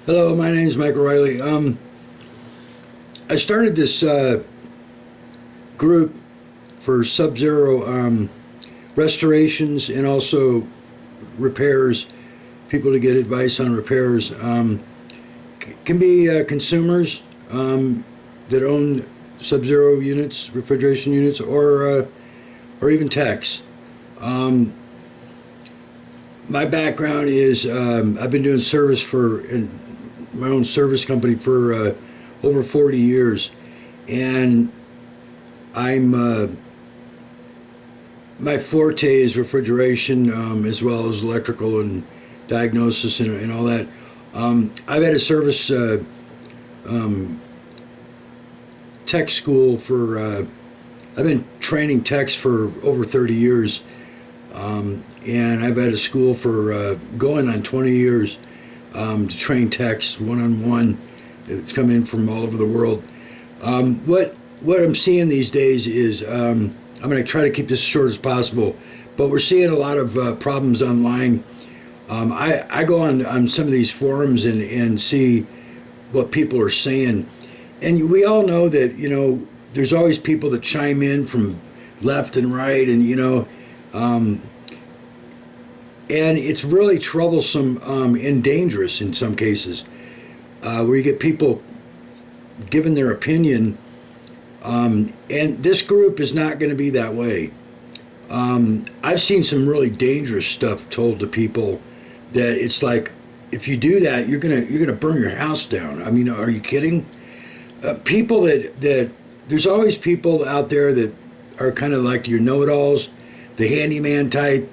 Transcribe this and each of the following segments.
Hello, my name is Michael Riley. I started this group for SubZero restorations and also repairs, people to get advice on repairs. Can be consumers that own SubZero units, refrigeration units, or even techs. My background is I've been doing service in my own service company for over 40 years, and my forte is refrigeration as well as electrical and diagnosis and all that. I've had a service tech school for I've been training techs for over 30 years, and I've had a school for going on 20 years to train techs one-on-one. It's come in from all over the world. What I'm seeing these days is I'm going to try to keep this as short as possible, but we're seeing a lot of problems online. I go on some of these forums and see what people are saying, and we all know that there's always people that chime in from left and right, and and it's really troublesome and dangerous in some cases, where you get people giving their opinion, and this group is not going to be that way. I've seen some really dangerous stuff told to people that it's like, if you do that, you're gonna burn your house down. I mean, are you kidding? People that there's always people out there that are kind of like your know-it-alls, the handyman type,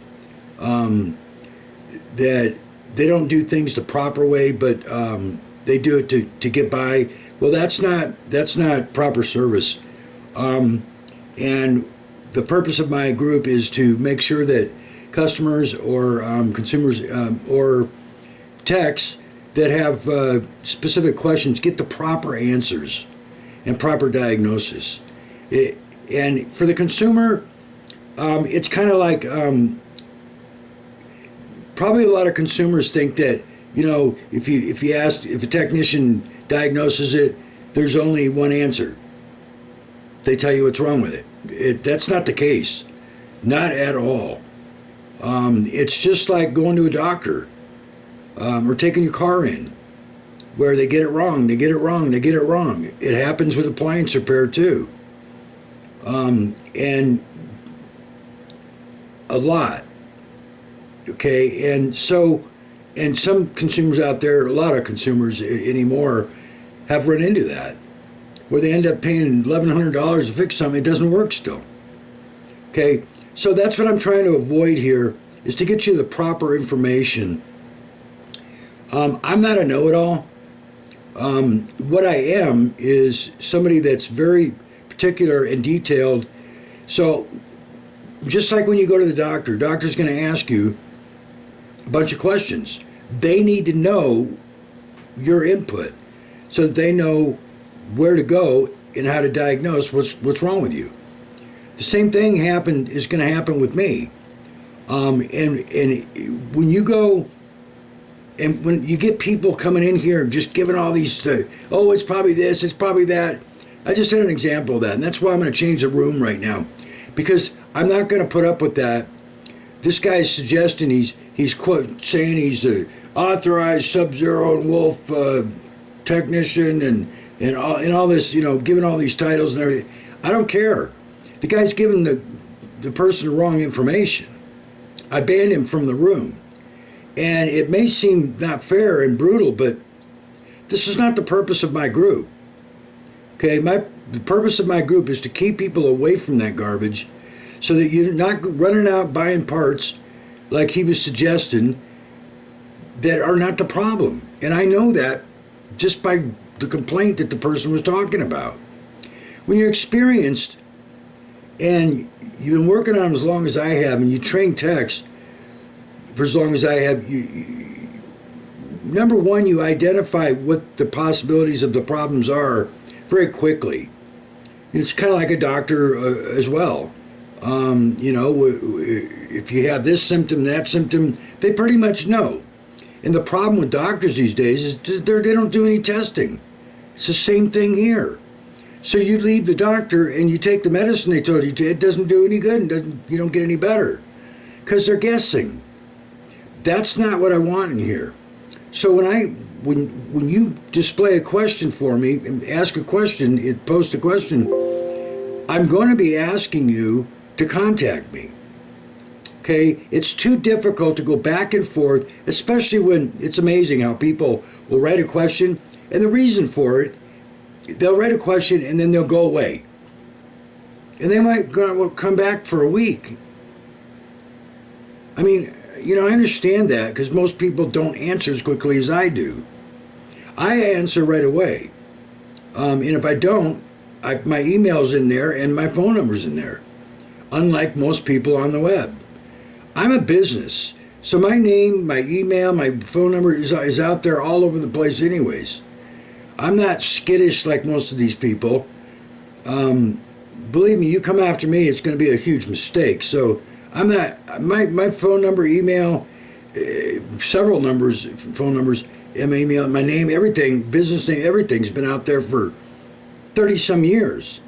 that they don't do things the proper way, but they do it to get by. Well, that's not proper service. And the purpose of my group is to make sure that customers or consumers or techs that have specific questions get the proper answers and proper diagnosis. And for the consumer, it's kind of like probably a lot of consumers think that if a technician diagnoses it, there's only one answer. They tell you what's wrong with it. That's not the case, not at all. It's just like going to a doctor or taking your car in, where they get it wrong. They get it wrong. They get it wrong. It happens with appliance repair too, and a lot. Okay, and some consumers out there, a lot of consumers anymore, have run into that, where they end up paying $1,100 to fix something. It doesn't work still. Okay, so that's what I'm trying to avoid here, is to get you the proper information. I'm not a know-it-all. What I am is somebody that's very particular and detailed. So just like when you go to the doctor's going to ask you a bunch of questions. They need to know your input so that they know where to go and how to diagnose what's wrong with you. The same thing is going to happen with me. And when you go and when you get people coming in here just giving all these, it's probably this, it's probably that. I just had an example of that, and that's why I'm going to change the room right now, because I'm not going to put up with that. This guy's suggesting he's saying he's the authorized SubZero and Wolf technician and all this, giving all these titles and everything. I don't care. The guy's giving the person the wrong information. I banned him from the room. And it may seem not fair and brutal, but this is not the purpose of my group. Okay, the purpose of my group is to keep people away from that garbage, so that you're not running out buying parts like he was suggesting that are not the problem. And I know that just by the complaint that the person was talking about. When you're experienced and you've been working on them as long as I have, and you train techs for as long as I have, number one, you identify what the possibilities of the problems are very quickly. It's kind of like a doctor as well. If you have this symptom, that symptom, they pretty much know. And the problem with doctors these days is they don't do any testing. It's the same thing here. So you leave the doctor and you take the medicine they told you to. It doesn't do any good, and you don't get any better because they're guessing. That's not what I want in here. So when you display a question for me and ask a question, post a question, I'm going to be asking you to contact me. Okay, it's too difficult to go back and forth, especially when it's amazing how people will write a question, and the reason for it, they'll write a question and then they'll go away. And they might come back for a week. I mean, I understand that because most people don't answer as quickly as I do. I answer right away. And if I don't, my email's in there and my phone number's in there, unlike most people on the web. I'm a business, so my name, my email, my phone number is out there all over the place anyways. I'm not skittish like most of these people. Believe me, you come after me, it's going to be a huge mistake. So I'm not, my phone number, email, several numbers, phone numbers, my email, my name, everything, business name, everything's been out there for 30 some years,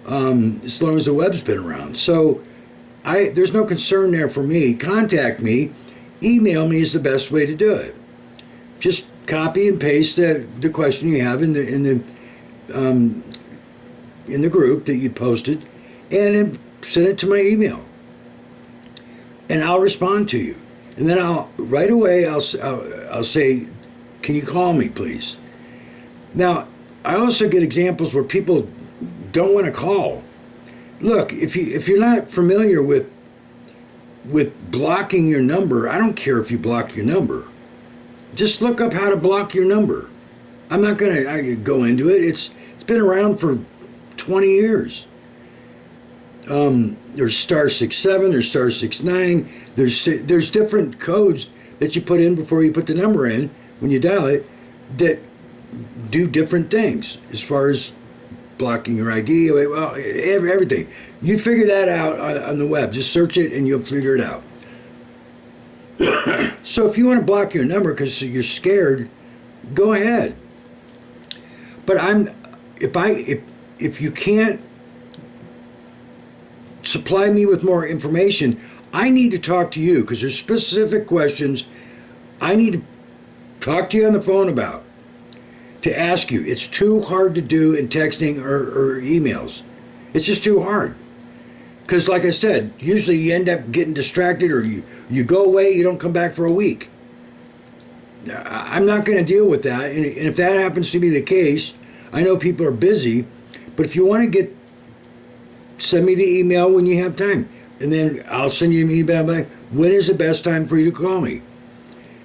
as long as the web's been around. So there's no concern there for me. Contact me, email me is the best way to do it. Just copy and paste the question you have in the group that you posted, and then send it to my email, and I'll respond to you. And then right away I'll say, can you call me, please? Now, I also get examples where people don't want to call. Look, if you're not familiar with blocking your number, I don't care if you block your number. Just look up how to block your number. I'm not going to go into it. It's been around for 20 years. There's *67, there's *69. There's different codes that you put in before you put the number in when you dial it that do different things as far as blocking your ID, well, everything. You figure that out on the web. Just search it and you'll figure it out. So if you want to block your number because you're scared, go ahead. But if you can't supply me with more information, I need to talk to you because there's specific questions I need to talk to you on the phone about, to ask you. It's too hard to do in texting or emails. It's just too hard. Because like I said, usually you end up getting distracted, or you go away, you don't come back for a week. I'm not going to deal with that. And if that happens to be the case, I know people are busy, but if you want to send me the email when you have time. And then I'll send you an email back, when is the best time for you to call me?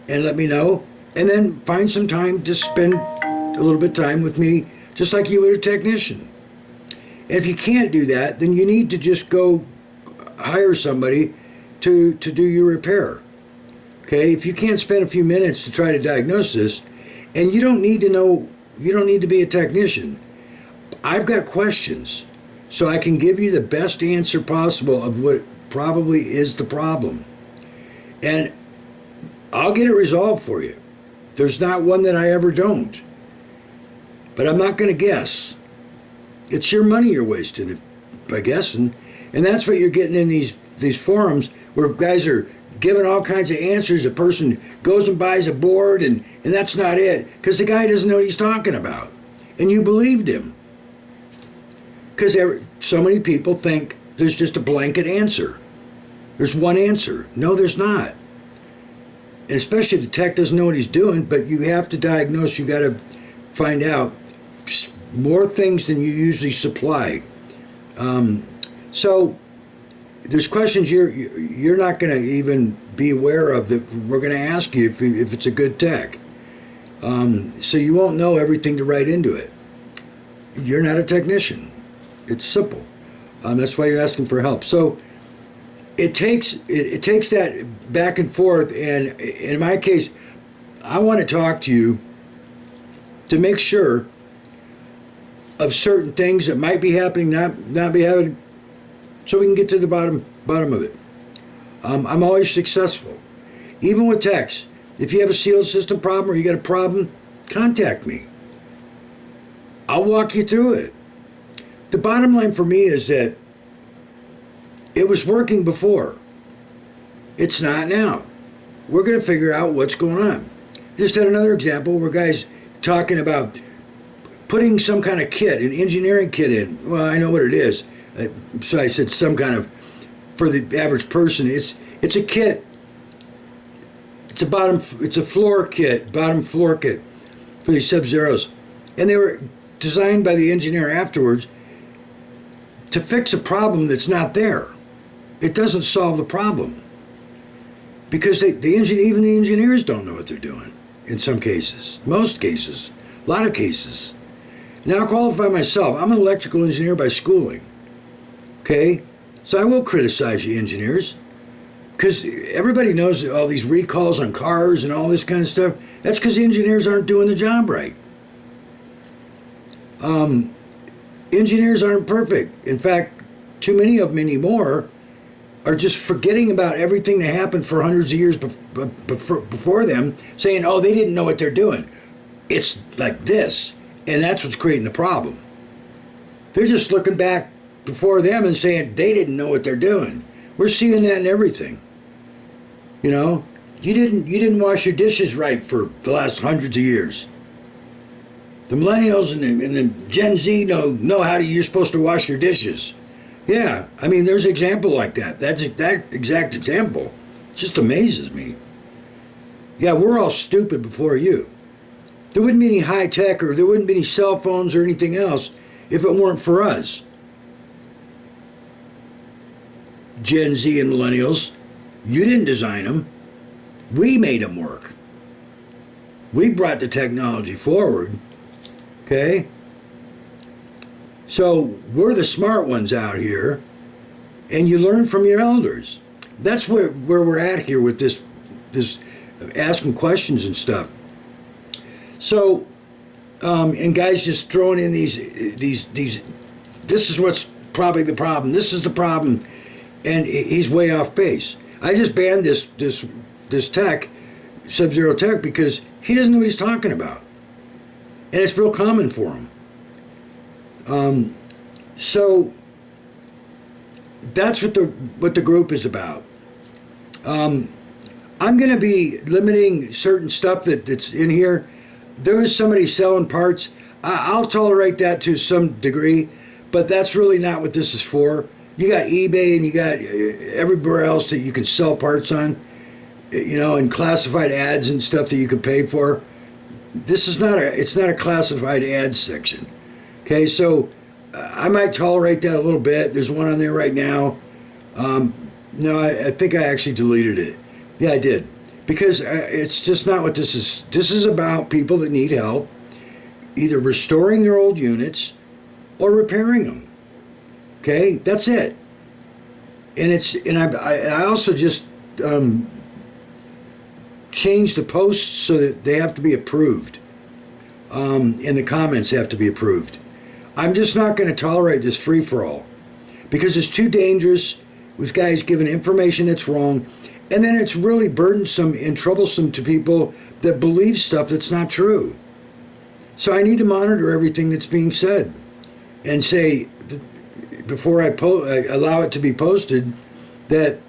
And let me know. And then find some time to spend a little bit of time with me, just like you would a technician. And if you can't do that, then you need to just go hire somebody to do your repair. Okay? If you can't spend a few minutes to try to diagnose this, and you don't need to be a technician. I've got questions, so I can give you the best answer possible of what probably is the problem. And I'll get it resolved for you. There's not one that I ever don't. But I'm not going to guess. It's your money you're wasting by guessing. And that's what you're getting in these forums where guys are giving all kinds of answers. A person goes and buys a board and that's not it. Because the guy doesn't know what he's talking about. And you believed him. Because so many people think there's just a blanket answer. There's one answer. No, there's not. And especially if the tech doesn't know what he's doing, but you have to diagnose, you got to find out more things than you usually supply. So there's questions you're not going to even be aware of that we're going to ask you if it's a good tech. So you won't know everything to write into it. You're not a technician. It's simple. That's why you're asking for help. So it takes that back and forth, and in my case, I want to talk to you to make sure of certain things that might be happening, not be happening, so we can get to the bottom of it. I'm always successful, even with techs. If you have a seal system problem or you got a problem, contact me. I'll walk you through it. The bottom line for me is that it was working before. It's not now. We're going to figure out what's going on. Just had another example where guys talking about putting some kind of kit, an engineering kit in. Well, I know what it is. So I said some kind of, for the average person, it's a kit. It's a floor kit, bottom floor kit for these SubZeros. And they were designed by the engineer afterwards to fix a problem that's not there. It doesn't solve the problem. Because even the engineers don't know what they're doing in some cases, most cases, a lot of cases. Now I qualify myself. I'm an electrical engineer by schooling. Okay? So I will criticize you engineers. Because everybody knows all these recalls on cars and all this kind of stuff. That's because the engineers aren't doing the job right. Engineers aren't perfect. In fact, too many of them anymore are just forgetting about everything that happened for hundreds of years before them, saying, oh, they didn't know what they're doing. It's like this, and that's what's creating the problem. They're just looking back before them and saying they didn't know what they're doing. We're seeing that in everything. You know, you didn't wash your dishes right for the last hundreds of years. The millennials and the Gen Z know how you're supposed to wash your dishes. Yeah, I mean, there's an example like that. That exact example just amazes me. Yeah, we're all stupid before you. There wouldn't be any high tech or there wouldn't be any cell phones or anything else if it weren't for us. Gen Z and millennials, you didn't design them. We made them work. We brought the technology forward. Okay? So we're the smart ones out here, and you learn from your elders. That's where we're at here with this asking questions and stuff. So, and guys just throwing in these. This is what's probably the problem. This is the problem, and he's way off base. I just banned this tech, SubZero tech, because he doesn't know what he's talking about, and it's real common for him. So that's what the group is about. I'm going to be limiting certain stuff that's in here. There is somebody selling parts. I'll tolerate that to some degree, but that's really not what this is for. You got eBay and you got everywhere else that you can sell parts on, you know, and classified ads and stuff that you can pay for. It's not a classified ads section. Okay, so I might tolerate that a little bit. There's one on there right now. No, I think I actually deleted it. Yeah, I did. Because it's just not what this is. This is about people that need help, either restoring their old units or repairing them. Okay, that's it. And I also just changed the posts so that they have to be approved. And the comments have to be approved. I'm just not going to tolerate this free-for-all because it's too dangerous with guys giving information that's wrong, and then it's really burdensome and troublesome to people that believe stuff that's not true. So I need to monitor everything that's being said and say, before I allow it to be posted, that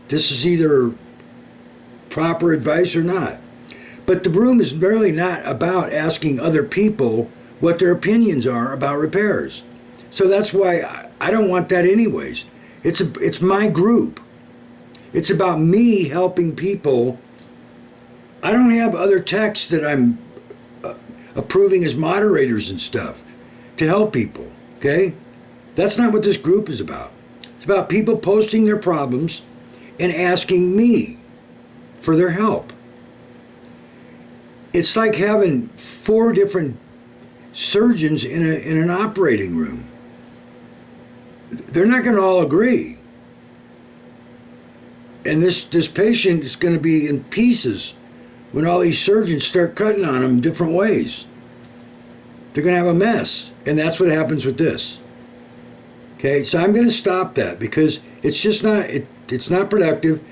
this is either proper advice or not. But the room is really not about asking other people what their opinions are about repairs. So that's why I don't want that anyways. It's my group. It's about me helping people. I don't have other techs that I'm approving as moderators and stuff to help people, okay? That's not what this group is about. It's about people posting their problems and asking me for their help. It's like having 4 different surgeons in an operating room. They're not going to all agree. And this patient is going to be in pieces when all these surgeons start cutting on him different ways. They're going to have a mess. And that's what happens with this. Okay, so I'm going to stop that because it's just not, it's not productive,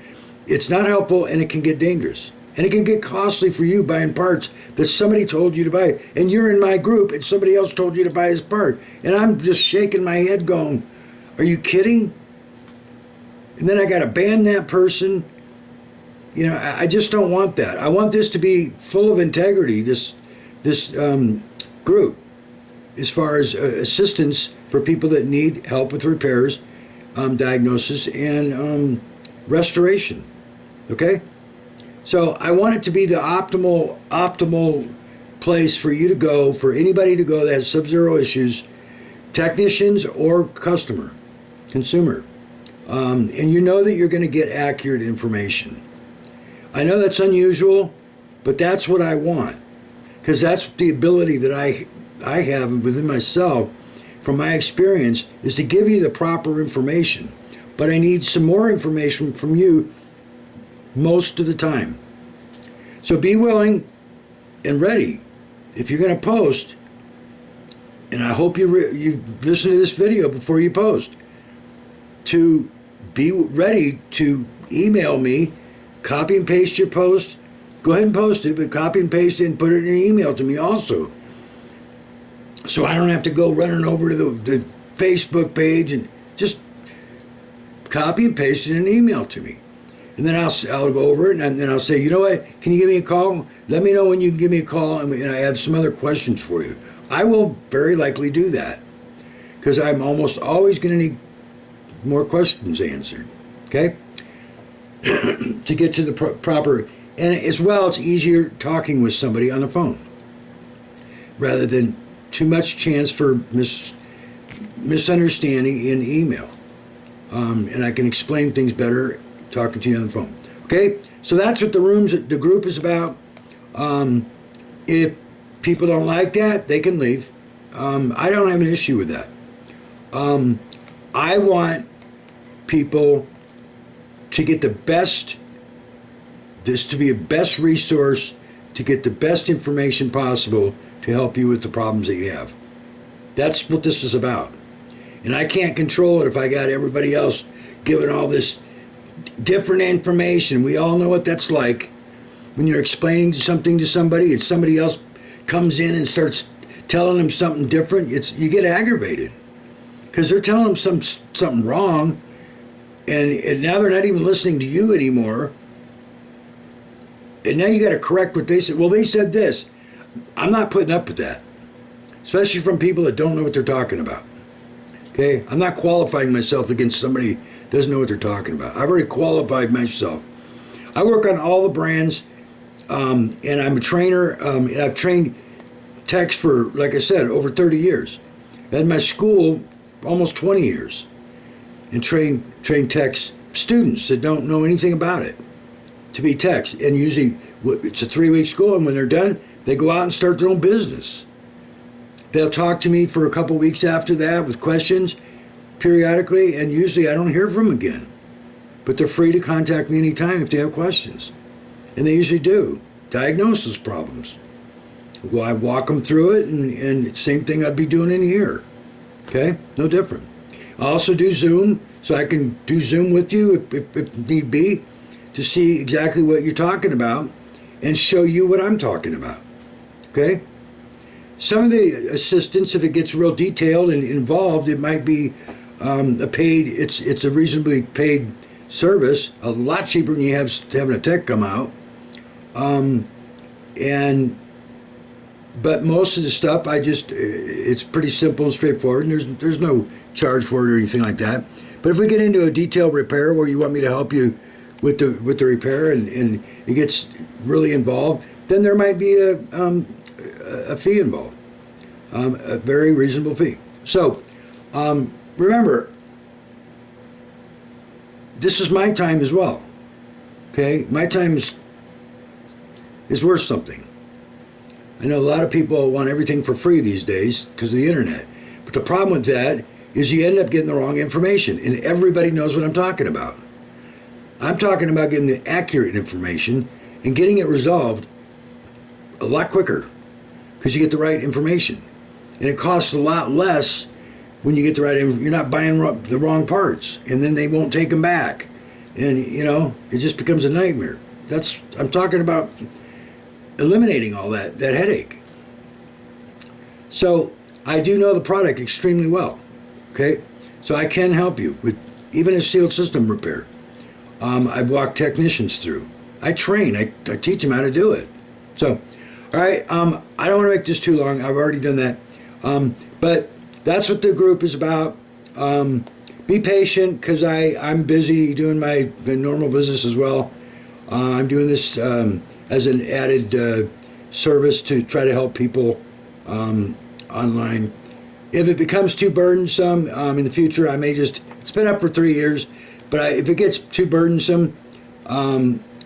it's not helpful, and it can get dangerous. And it can get costly for you buying parts that somebody told you to buy. And you're in my group and somebody else told you to buy this part. And I'm just shaking my head going, are you kidding? And then I got to ban that person. You know, I just don't want that. I want this to be full of integrity, this group, as far as assistance for people that need help with repairs, diagnosis, and restoration. Okay? So I want it to be the optimal place for you to go, for anybody to go that has SubZero issues, technicians or consumer. And you know that you're going to get accurate information. I know that's unusual, but that's what I want, because that's the ability that I have within myself from my experience, is to give you the proper information. But I need some more information from you most of the time. So be willing and ready. If you're going to post, and I hope you listen to this video before you post, to be ready to email me, copy and paste your post. Go ahead and post it, but copy and paste it and put it in an email to me also. So I don't have to go running over to the Facebook page, and just copy and paste it in an email to me. And then I'll go over it, and then I'll say, you know what, can you give me a call? Let me know when you can give me a call, and I have some other questions for you. I will very likely do that, because I'm almost always going to need more questions answered, okay? To get to the proper, and as well, it's easier talking with somebody on the phone rather than too much chance for misunderstanding in email. And I can explain things better talking to you on the phone. Okay, so that's what the group is about. If people don't like that, they can leave. I don't have an issue with that. I want people to get the best, this to be a best resource, to get the best information possible to help you with the problems that you have. That's what this is about. And I can't control it if I got everybody else giving all this different information. We all know what that's like. When you're explaining something to somebody and somebody else comes in and starts telling them something different, you get aggravated. Because they're telling them something wrong, and now they're not even listening to you anymore. And now you got to correct what they said. Well, they said this. I'm not putting up with that, especially from people that don't know what they're talking about. Okay, I'm not qualifying myself against somebody who doesn't know what they're talking about. I've already qualified myself. I work on all the brands, and I'm a trainer, and I've trained techs for, like I said, over 30 years. I had my school almost 20 years, and train techs, students that don't know anything about it, to be techs. And usually it's a 3-week school, and when they're done, they go out and start their own business. They'll talk to me for a couple weeks after that with questions periodically, and usually I don't hear from them again. But they're free to contact me anytime if they have questions. And they usually do. Diagnosis problems. Well, I walk them through it, and same thing I'd be doing in here. Okay? No different. I also do Zoom, so I can do Zoom with you if need be, to see exactly what you're talking about and show you what I'm talking about. Okay? Some of the assistance, if it gets real detailed and involved, it might be it's a reasonably paid service, a lot cheaper than you having a tech come out. But most of the stuff, it's pretty simple and straightforward, and there's no charge for it or anything like that. But if we get into a detailed repair where you want me to help you with the repair and it gets really involved, then there might be a fee involved, a very reasonable fee. So remember, this is my time as well. Okay, my time is worth something. I know a lot of people want everything for free these days because of the internet. But the problem with that is you end up getting the wrong information, and everybody knows what I'm talking about. I'm talking about getting the accurate information and getting it resolved a lot quicker because you get the right information. And it costs a lot less when you get the right information. You're not buying the wrong parts, and then they won't take them back. And, it just becomes a nightmare. I'm talking about eliminating all that headache. So I do know the product extremely well. Okay, so I can help you with even a sealed system repair. I've walked technicians through. I train. I teach them how to do it. So, all right. I don't want to make this too long. I've already done that. But that's what the group is about. Be patient, because I'm busy doing my normal business as well. I'm doing this as an added service to try to help people online. If it becomes too burdensome in the future, I may just, it's been up for 3 years, but if it gets too burdensome,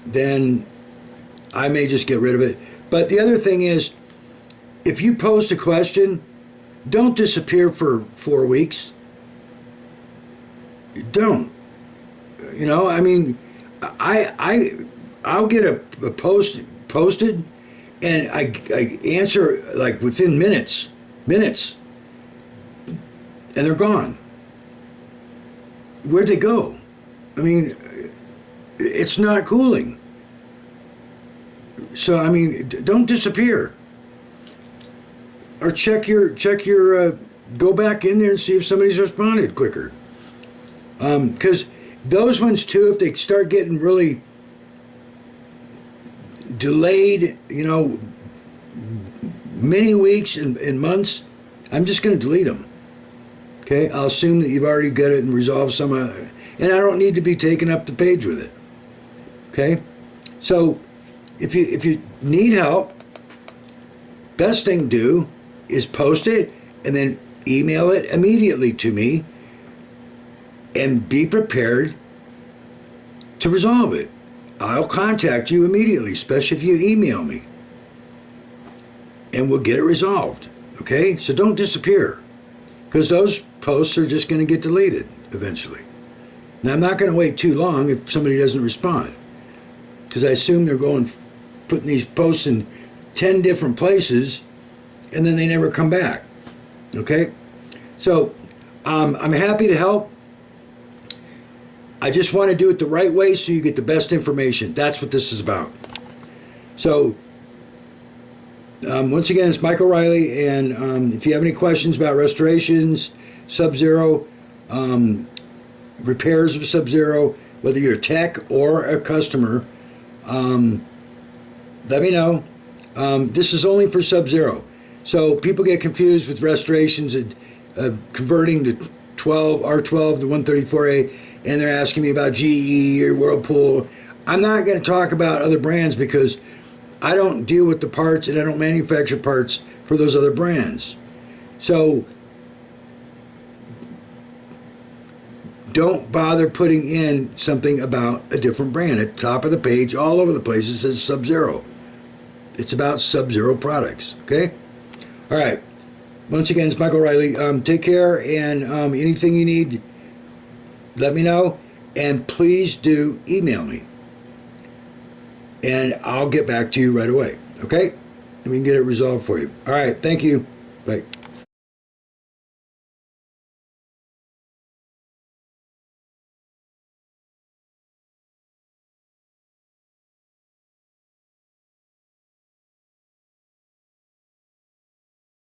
then I may just get rid of it. But the other thing is, if you post a question, don't disappear for 4 weeks. Don't. You know, I mean, I'll get a post posted, and I answer like within minutes, and they're gone. Where'd they go? I mean, it's not cooling. So I mean, don't disappear. Or check your go back in there and see if somebody's responded quicker. Because those ones too, if they start getting really delayed, you know, many weeks and months, I'm just going to delete them. Okay, I'll assume that you've already got it and resolved some, and I don't need to be taking up the page with it. Okay, so if you need help, best thing to do is post it and then email it immediately to me, and be prepared to resolve it. I'll contact you immediately, especially if you email me, and we'll get it resolved. Okay, so don't disappear, because those posts are just going to get deleted eventually. Now, I'm not going to wait too long if somebody doesn't respond, because I assume they're putting these posts in 10 different places, and then they never come back. Okay, so I'm happy to help. I just want to do it the right way so you get the best information. That's what this is about. So, once again, it's Michael Riley, and if you have any questions about restorations, SubZero, repairs of SubZero, whether you're a tech or a customer, let me know. This is only for SubZero. So people get confused with restorations and converting to R12 to 134A, and they're asking me about GE or Whirlpool. I'm not going to talk about other brands because I don't deal with the parts and I don't manufacture parts for those other brands. So don't bother putting in something about a different brand. At the top of the page, all over the place, it says SubZero. It's about SubZero products, okay? All right. Once again, it's Michael Riley. Take care, and anything you need, let me know, and please do email me, and I'll get back to you right away, okay? And we can get it resolved for you. All right, thank you. Bye.